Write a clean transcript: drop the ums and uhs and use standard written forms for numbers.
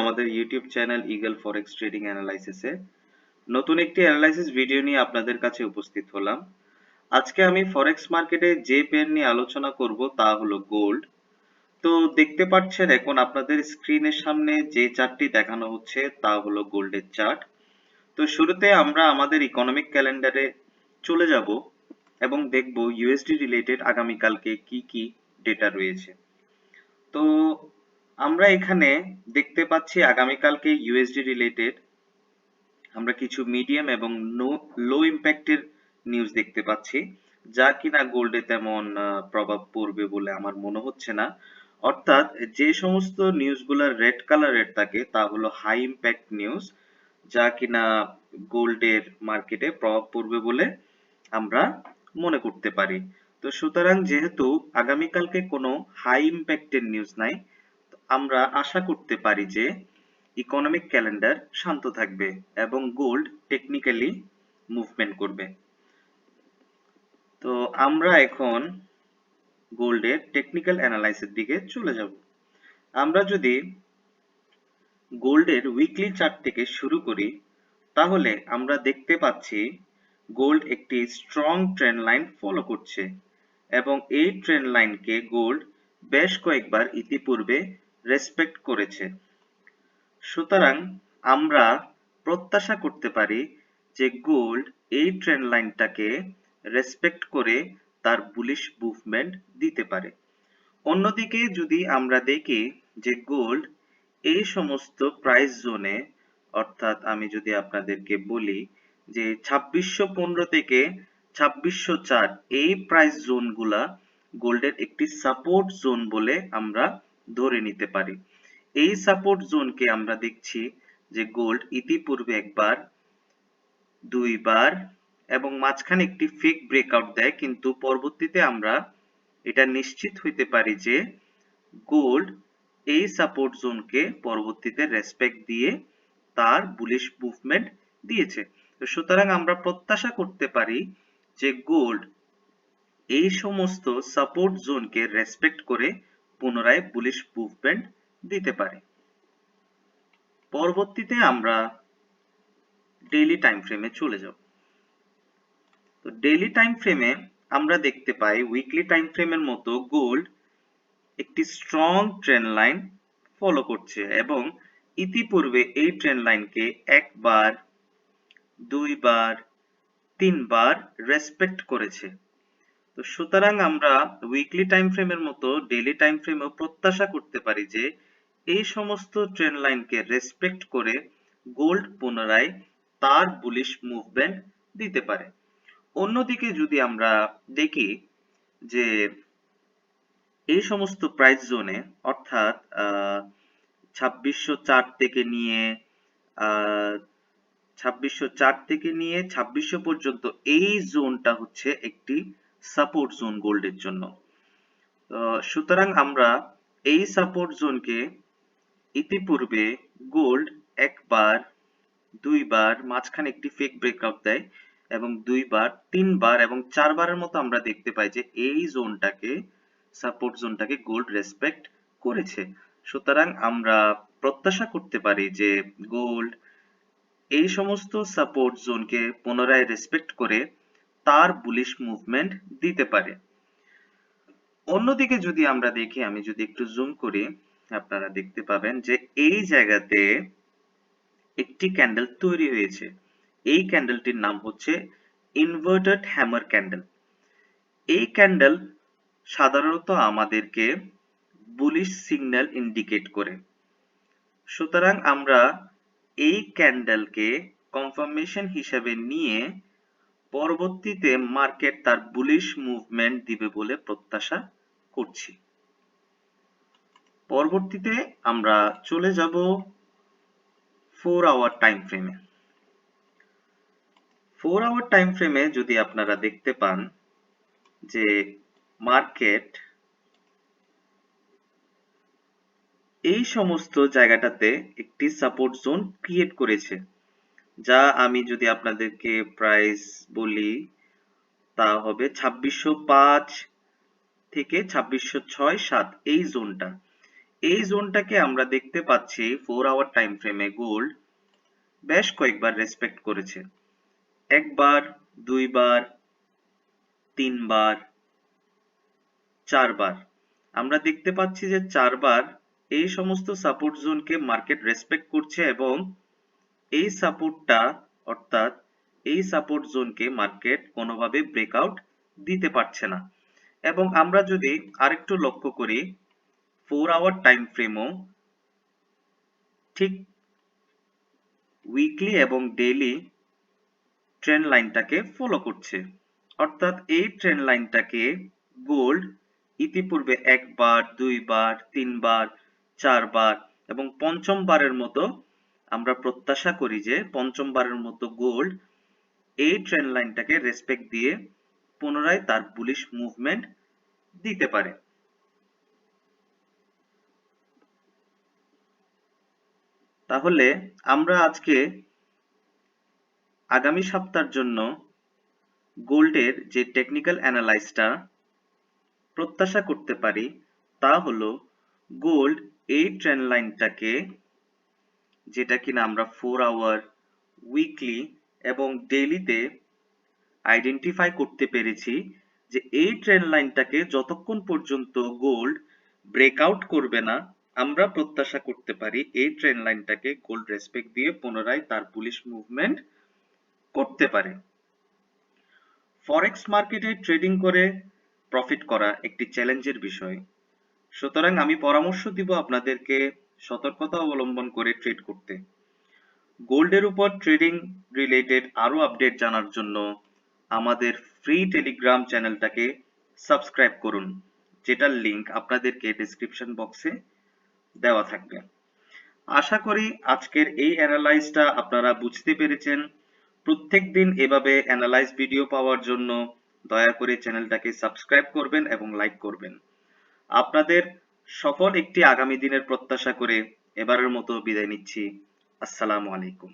আমাদের YouTube channel Eagle Forex trading অ্যানালাইসিসে নতুন একটি অ্যানালাইসিস ভিডিও নিয়ে আপনাদের কাছে উপস্থিত হলাম। আজকে আমি ফরেক্স মার্কেটে যে পেয়ার নিয়ে আলোচনা করব তা হলো গোল্ড। তো দেখতে পাচ্ছেন এখন আপনাদের স্ক্রিনের সামনে যে চার্টটি দেখানো হচ্ছে তা হলো গোল্ডের চার্ট। তো শুরুতে আমরা আমাদের ইকোনমিক ক্যালেন্ডারে চলে যাব এবং দেখব ইউএসডি রিলেটেড আগামীকালকে কি কি ডেটা রয়েছে। তো আমরা এখানে দেখতে পাচ্ছি আগামীকালকে ইউএসডি রিলেটেড আমরা কিছু মিডিয়াম এবং লো ইম্প্যাক্টের নিউজ দেখতে পাচ্ছি, যা কিনা গোল্ডে তেমন প্রভাব পড়বে বলে আমার মনে হচ্ছে না। অর্থাৎ যে সমস্ত নিউজগুলো রেড কালারের থাকে তা হলো হাই ইম্প্যাক্ট নিউজ, যা কিনা গোল্ডের মার্কেটে প্রভাব পড়বে বলে আমরা মনে করতে পারি। তো সুতরাং যেহেতু আগামীকালকে কোনো হাই ইম্প্যাক্টের নিউজ নাই, আমরা আশা করতে পারি যে ইকোনমিক ক্যালেন্ডার শান্ত থাকবে এবং গোল্ড টেকনিক্যালি মুভমেন্ট করবে। তো আমরা এখন গোল্ডের টেকনিক্যাল অ্যানালাইসিস দিকে চলে যাব। আমরা যদি গোল্ডের উইকলি চার্ট থেকে শুরু করি, তাহলে আমরা দেখতে পাচ্ছি গোল্ড একটি স্ট্রং ট্রেন্ড লাইন ফলো করছে এবং এই ট্রেন্ড লাইনকে গোল্ড বেশ কয়েকবার ইতিপূর্বে রেসপেক্ট করেছে। সুতরাং আমরা প্রত্যাশা করতে পারি যে গোল্ড এই ট্রেন্ড লাইনটাকে রেসপেক্ট করে তার বুলিশ মুভমেন্ট দিতে পারে। অন্যদিকে যদি আমরা দেখি যে গোল্ড এই সমস্ত প্রাইস জোনে, অর্থাৎ আমি যদি আপনাদেরকে বলি যে 2615 থেকে 2604 এই প্রাইস জোনগুলা গোল্ডের একটি সাপোর্ট জোন বলে আমরা ধরে নিতে পারি। এই সাপোর্ট জোনকে আমরা দেখছি যে গোল্ড ইতিপূর্বে একবার, দুইবার এবং মাঝখানে একটি ফেক ব্রেকআউট দেয়, কিন্তু পরবর্তীতে আমরা এটা নিশ্চিত হইতে পারি যে গোল্ড এই সাপোর্ট জোনকে পরবর্তীতে রেসপেক্ট দিয়ে তার বুলিশ মুভমেন্ট দিয়েছে। তো সুতরাং আমরা প্রত্যাশা করতে পারি যে গোল্ড এই সমস্ত সাপোর্ট জোনকে রেসপেক্ট করে পুনরায় বুলিশ মুভমেন্ট দিতে পারে। পরবর্তীতে আমরা ডেইলি টাইম ফ্রেমে চলে যাব। তো ডেইলি টাইম ফ্রেমে আমরা দেখতে পাই উইকলি টাইম ফ্রেমের মতো গোল্ড একটি স্ট্রং ট্রেন্ড লাইন ফলো করছে এবং ইতিপূর্বে এই ট্রেন্ড লাইনকে একবার, দুইবার, তিনবার রেসপেক্ট করেছে। তো সুতরাং আমরা উইকলি টাইম ফ্রেমের মতো ডেইলি টাইম ফ্রেমেও প্রত্যাশা করতে পারি যে এই সমস্ত ট্রেন্ড লাইনকে রেসপেক্ট করে গোল্ড পুনরায় তার বুলিশ মুভমেন্ট দিতে পারে। অন্যদিকে যদি আমরা দেখি যে এই সমস্ত প্রাইস জোনে, অর্থাৎ 2604 থেকে নিয়ে 2600 পর্যন্ত এই জোনটা হচ্ছে একটি সাপোর্ট জোন গোল্ডের জন্য। সুতরাং আমরা এই সাপোর্ট জোনকে ইতিপূর্বে গোল্ড একবার, দুইবার, মাঝখানে একটি ফেক ব্রেকআউট দেয় এবং দুইবার, তিনবার এবং চারবারের মতো আমরা দেখতে পাই যে এই জোনটাকে, সাপোর্ট জোনটাকে গোল্ড রেসপেক্ট করেছে। সুতরাং আমরা প্রত্যাশা করতে পারি যে গোল্ড এই সমস্ত সাপোর্ট জোনকে পুনরায় রেসপেক্ট করে তার বুলিশ মুভমেন্ট দিতে পারে। অন্যদিকে যদি আমরা দেখি, আমি যদি একটু জুম করি, আপনারা দেখতে পাবেন যে এই জায়গাতে একটি ক্যান্ডেল তৈরি হয়েছে। এই ক্যান্ডেলটির নাম হচ্ছে ইনভার্টেড হ্যামার ক্যান্ডেল। এই ক্যান্ডেল সাধারণত আমাদেরকে বুলিশ সিগন্যাল ইন্ডিকেট করে। সুতরাং আমরা এই ক্যান্ডেলকে কনফার্মেশন হিসেবে নিয়ে পরবর্তীতে মার্কেট তার বুলিশ মুভমেন্ট দিবে বলে প্রত্যাশা করছি। পরবর্তীতে আমরা চলে যাব 4 আওয়ার টাইম ফ্রেমে। 4 আওয়ার টাইম ফ্রেমে যদি আপনারা দেখতে পান যে মার্কেট এই সমস্ত জায়গাটাতে একটি সাপোর্ট জোন ক্রিয়েট করেছে, যা আমি যদি আপনাদেরকে প্রাইস বলি তা হবে 2605 থেকে 2606-7 এই জোনটা। এই জোনটাকে আমরা দেখতে পাচ্ছি 4 আওয়ার টাইম ফ্রেমে গোল্ড বেশ কয়েকবার রেসপেক্ট করেছে। একবার, দুইবার, তিনবার, চারবার। আমরা দেখতে পাচ্ছি যে চারবার এই সমস্ত সাপোর্ট জোনকে মার্কেট রেসপেক্ট করছে এবং এই সাপোর্টটা অর্থাৎ এই সাপোর্ট জোনকে মার্কেট কোনোভাবে ব্রেকআউট দিতে পারছে না। এবং আমরা যদি আরেকটু লক্ষ্য করি 4 আওয়ার টাইম ফ্রেমও ঠিক উইকলি এবং ডেইলি ট্রেন্ড লাইনটাকে ফলো করছে। অর্থাৎ এই ট্রেন্ড লাইনটাকে গোল্ড ইতিপূর্বে একবার, দুইবার, তিনবার, চারবার এবং পঞ্চমবারের মতো আমরা প্রত্যাশা করি যে পঞ্চমবারের মতো গোল্ড এই ট্রেন্ড লাইনটাকে রেসপেক্ট দিয়ে পুনরায় তার বুলিশ মুভমেন্ট দিতে পারে। তাহলে আমরা আজকে আগামী সপ্তাহের জন্য গোল্ডের যে টেকনিক্যাল অ্যানালাইসটা প্রত্যাশা করতে পারি তা হলো গোল্ড এই ট্রেন্ড লাইনটাকে, যেটা কিনা আমরা 4 আওয়ার, উইকলি এবং ডেইলিতে আইডেন্টিফাই করতে পেরেছি যে এই ট্রেন্ড লাইনটাকে যতক্ষণ পর্যন্ত গোল্ড ব্রেকআউট করবে না, আমরা প্রত্যাশা করতে পারি এই ট্রেন্ড লাইনটাকে গোল্ড রেসপেক্ট দিয়ে পুনরায় তার বুলিশ মুভমেন্ট করতে পারে। ফরেক্স মার্কেটে ট্রেডিং করে প্রফিট করা একটি চ্যালেঞ্জের বিষয়। সুতরাং আমি পরামর্শ দিব আপনাদেরকে সতর্কতা অবলম্বন করে ট্রেড করতে। গোল্ডের উপর ট্রেডিং রিলেটেড আরো আপডেট জানার জন্য আমাদের ফ্রি টেলিগ্রাম চ্যানেলটাকে সাবস্ক্রাইব করুন, যেটার লিংক আপনাদেরকে ডেসক্রিপশন বক্সে দেওয়া থাকবে। আশা করি আজকের এই অ্যানালাইজটা আপনারা বুঝতে পেরেছেন। প্রত্যেকদিন এভাবে অ্যানালাইজ ভিডিও পাওয়ার জন্য দয়া করে চ্যানেলটাকে সাবস্ক্রাইব করবেন এবং লাইক করবেন। আপনাদের সফল একটি আগামী দিনের প্রত্যাশা করে এবারের মতো বিদায় নিচ্ছি। আসসালামু আলাইকুম।